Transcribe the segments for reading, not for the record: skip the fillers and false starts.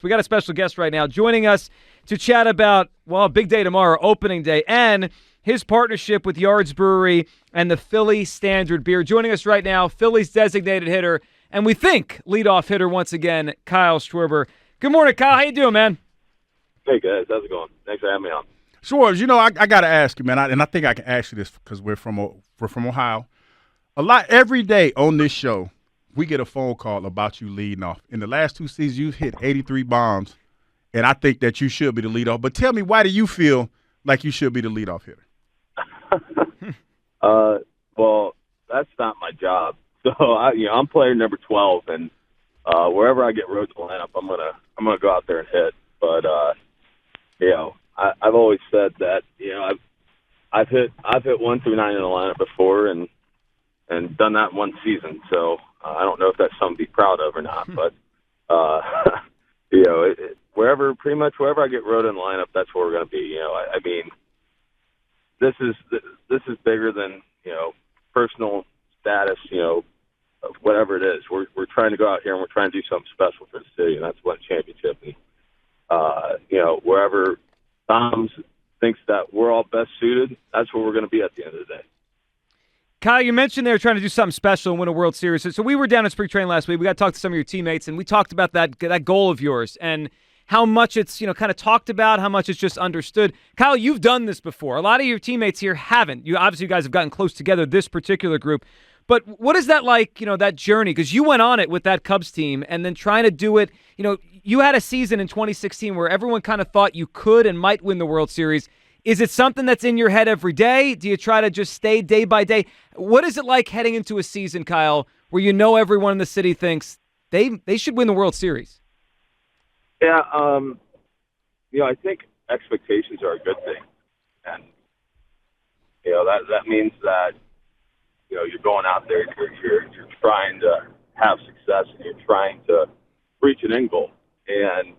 We got a special guest right now joining us to chat about, well, a big day tomorrow, opening day, and his partnership with Yards Brewery and the Philly Standard Beer. Joining us right now, Phillies designated hitter, and we think leadoff hitter once again, Kyle Schwarber. Good morning, Kyle. How you doing, man? Hey, guys. How's it going? Thanks for having me on. Sure. I got to ask you, man, and I think I can ask you this because we're from Ohio. Every day on this show, we get a phone call about you leading off. In the last 2 seasons, you've hit 83 bombs, and I think that you should be the leadoff. But tell me, why do you feel like you should be the leadoff hitter? Well, that's not my job. So I'm player number 12, and wherever I get rode to the lineup, I'm gonna go out there and hit. But I've always said that I've hit 1 through 9 in the lineup before, and done that in one season. So I don't know if that's something to be proud of or not. But pretty much wherever I get rode in the lineup, that's where we're gonna be. I mean, this is bigger than personal status. Whatever it is, we're trying to go out here and we're trying to do something special for the city, and that's win a championship. And wherever Tom thinks that we're all best suited, that's where we're going to be at the end of the day. Kyle, you mentioned they were trying to do something special and win a World Series. So we were down at spring training last week. We got to talk to some of your teammates, and we talked about that goal of yours and how much it's kind of talked about, how much it's just understood. Kyle, you've done this before. A lot of your teammates here haven't. You guys have gotten close together, this particular group. But what is that like, that journey? Because you went on it with that Cubs team and then trying to do it. You had a season in 2016 where everyone kind of thought you could and might win the World Series. Is it something that's in your head every day? Do you try to just stay day by day? What is it like heading into a season, Kyle, where everyone in the city thinks they should win the World Series? Yeah, I think expectations are a good thing. And, that means that you're going out there, you're trying to have success, and you're trying to reach an end goal. And,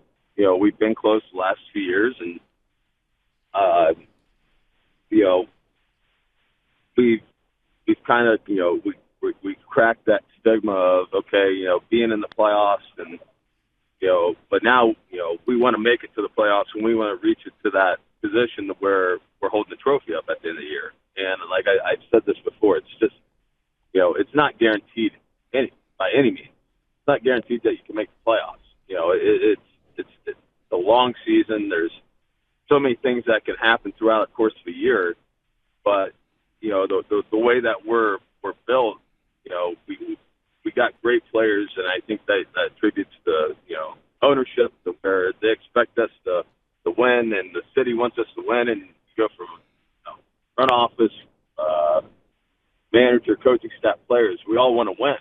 we've been close the last 2 years, and, we've kind of, we cracked that stigma of, being in the playoffs, and, but now, we want to make it to the playoffs, and we want to reach it to that position where we're holding the trophy up at the end of the year. And like I've said this before, it's just, it's not guaranteed by any means. It's not guaranteed that you can make the playoffs. It's a long season. There's so many things that can happen throughout the course of a year. But the way that we're built, we got great players, and I think that attributes to ownership, to where they expect us to win, and the city wants us to win, and you go from front office, manager, coaching staff, players. We all want to win,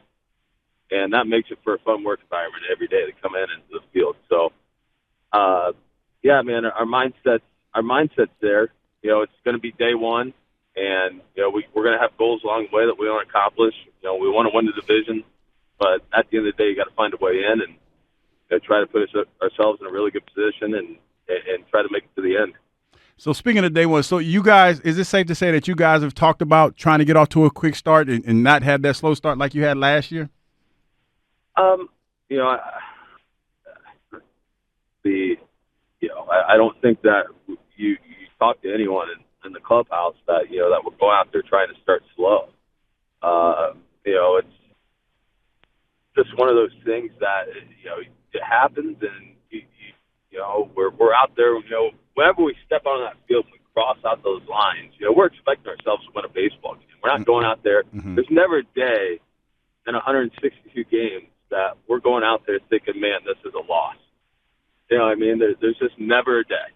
and that makes it for a fun work environment every day to come in into the field. So, man, our mindset's there. It's going to be day one, and we're going to have goals along the way that we want to accomplish. We want to win the division, but at the end of the day, you got to find a way in and try to put ourselves in a really good position and try to make it to the end. So speaking of day one, so you guys, is it safe to say that you guys have talked about trying to get off to a quick start and not have that slow start like you had last year? I don't think that you talk to anyone in the clubhouse that that will go out there trying to start slow. It's just one of those things that it happens, and we're out there. Whenever we step on that field, we cross out those lines. We're expecting ourselves to win a baseball game. We're not going out there. Mm-hmm. There's never a day in 162 games that we're going out there thinking, man, this is a loss. There's just never a day.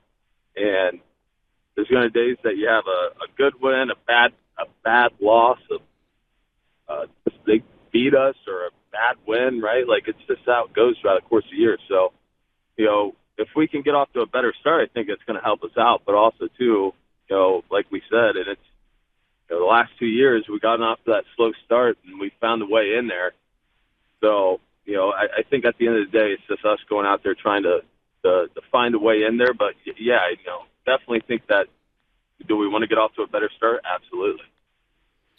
And there's going to be days that you have a good win, a bad loss, they beat us, or a bad win, right? Like, it's just how it goes throughout the course of the year. So, if we can get off to a better start, I think it's going to help us out. But also, too, like we said, and it's the last 2 years we've gotten off to that slow start, and we found a way in there. So, I think at the end of the day, it's just us going out there trying to find a way in there. But, yeah, definitely think that, do we want to get off to a better start? Absolutely.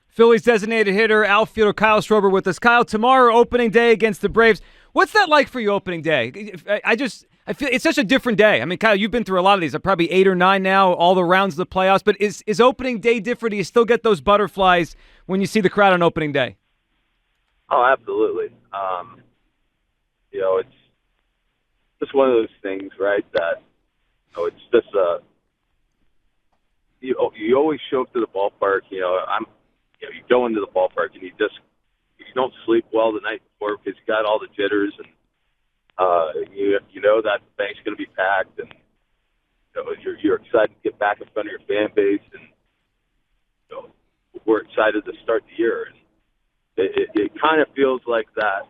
Phillies designated hitter, outfielder Kyle Schwarber with us. Kyle, tomorrow, opening day against the Braves. What's that like for you opening day? I feel it's such a different day. I mean, Kyle, you've been through a lot of these. Probably 8 or 9 now, all the rounds of the playoffs. But is opening day different? Do you still get those butterflies when you see the crowd on opening day? Oh, absolutely. It's just one of those things, right? That it's just you always show up to the ballpark. You go into the ballpark and you don't sleep well the night before because you got all the jitters and you know that the bank's going to be packed and you're excited to get back in front of your fan base and we're excited to start the year. And it kind of feels like that.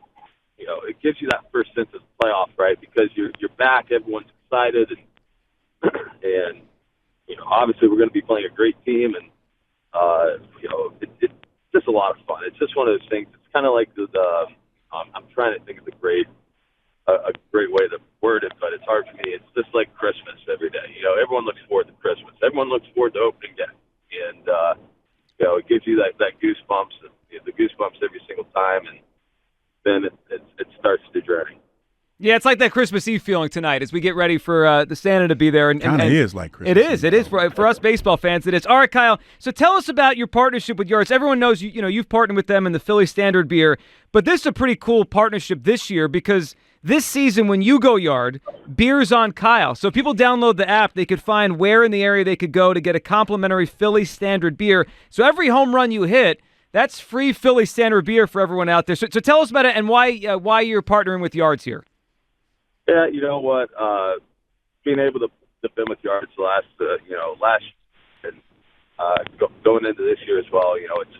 It gives you that first sense of playoff, right? Because you're back, everyone's excited, and obviously we're going to be playing a great team, and it's just a lot of fun. It's just one of those things. It's kind of like I'm trying to think of a great way to word it, but it's hard for me. It's just like Christmas every day. Everyone looks forward to Christmas. Everyone looks forward to opening day, and it gives you that goosebumps, the goosebumps every single time, and then it starts the journey. Yeah, it's like that Christmas Eve feeling tonight as we get ready for the Santa to be there. And kind of is like Christmas. It is for us baseball fans. It is. All right, Kyle. So tell us about your partnership with Yards. Everyone knows you've partnered with them in the Philly Standard beer, but this is a pretty cool partnership this year because this season when you go Yard, beer's on Kyle. So if people download the app, they could find where in the area they could go to get a complimentary Philly Standard beer. So every home run you hit, that's free Philly Standard beer for everyone out there. So tell us about it and why you're partnering with Yards here. Yeah, you know what? Being able to been with Yards last year and going into this year as well, it's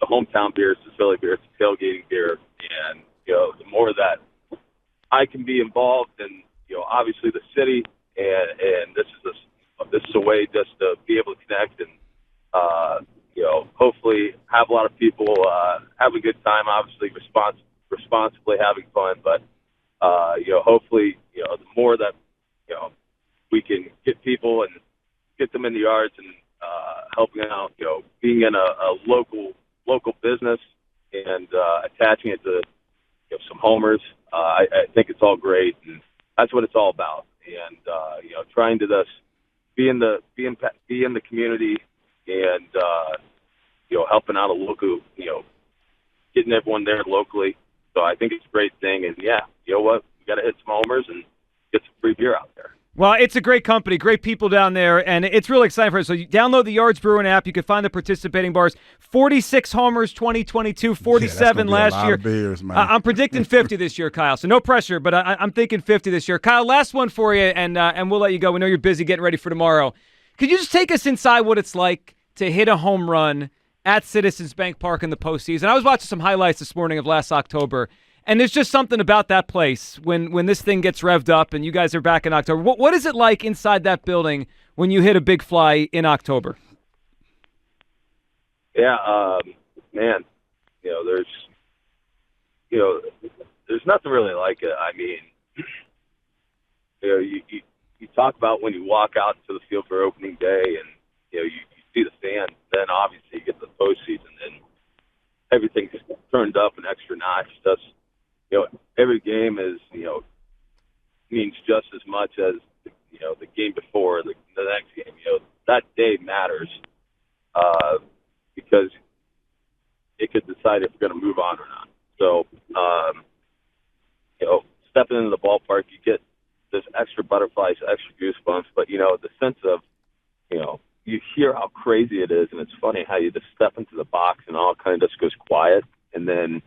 the hometown beer, it's the Philly beer, it's the tailgating beer, and the more that I can be involved in, obviously the city, and this is a way just to be able to connect and hopefully have a lot of people have a good time. Obviously, responsibly having fun, but hopefully, the more that, we can get people and get them in the yards and helping out, being in a local business and attaching it to some homers, I think it's all great, and that's what it's all about. And trying to just be in the community and helping out a local, getting everyone there locally. So I think it's a great thing, and yeah, you know what? We got to hit some homers and get some free beer out there. Well, it's a great company, great people down there, and it's really exciting for us. So you download the Yards Brewing app. You can find the participating bars. 46 homers 2022, 47 last year. Beers, man. I'm predicting 50 this year, Kyle, so no pressure, but I'm thinking 50 this year. Kyle, last one for you, and we'll let you go. We know you're busy getting ready for tomorrow. Could you just take us inside what it's like to hit a home run at Citizens Bank Park in the postseason? I was watching some highlights this morning of last October, and there's just something about that place when this thing gets revved up and you guys are back in October. What is it like inside that building when you hit a big fly in October? Yeah, man, there's nothing really like it. I mean, you talk about when you walk out to the field for opening day and, you see the fans, then obviously you get the postseason and everything's turned up an extra notch. That's, every game is, means just as much as, the game before, the next game. That day matters because it could decide if we're going to move on or not. So, stepping into the ballpark, you get this extra butterflies, extra goosebumps, but, the sense of, you hear how crazy it is, and it's funny how you just step into the box and all kind of just goes quiet, and then,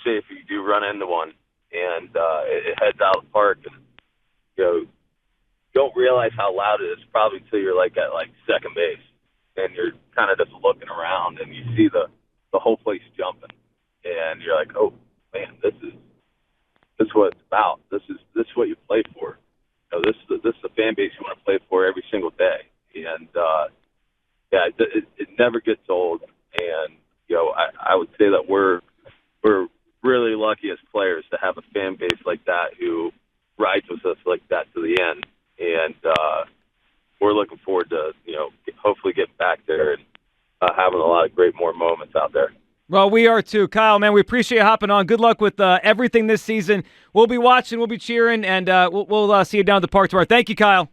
say if you do run into one and it heads out of the park, and don't realize how loud it is probably until you're at second base, and you're kind of just looking around, and you see the whole place jumping, and you're like, oh man, this is what it's about. This is what you play for. This is the fan base you want to play for every single day. And, it never gets old. And, I would say that we're really lucky as players to have a fan base like that who rides with us like that to the end. And we're looking forward to, hopefully getting back there and having a lot of great more moments out there. Well, we are too. Kyle, man, we appreciate you hopping on. Good luck with everything this season. We'll be watching, we'll be cheering, and we'll see you down at the park tomorrow. Thank you, Kyle.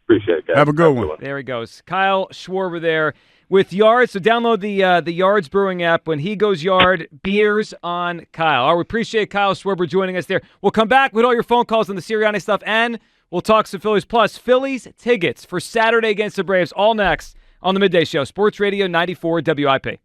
Appreciate it, guys. Have a good one. There he goes. Kyle Schwarber there with Yards. So download the Yards Brewing app. When he goes yard, beers on Kyle. All right, we appreciate Kyle Schwarber joining us there. We'll come back with all your phone calls on the Sirianni stuff, and we'll talk some Phillies. Plus, Phillies tickets for Saturday against the Braves, all next on the Midday Show. Sports Radio 94 WIP.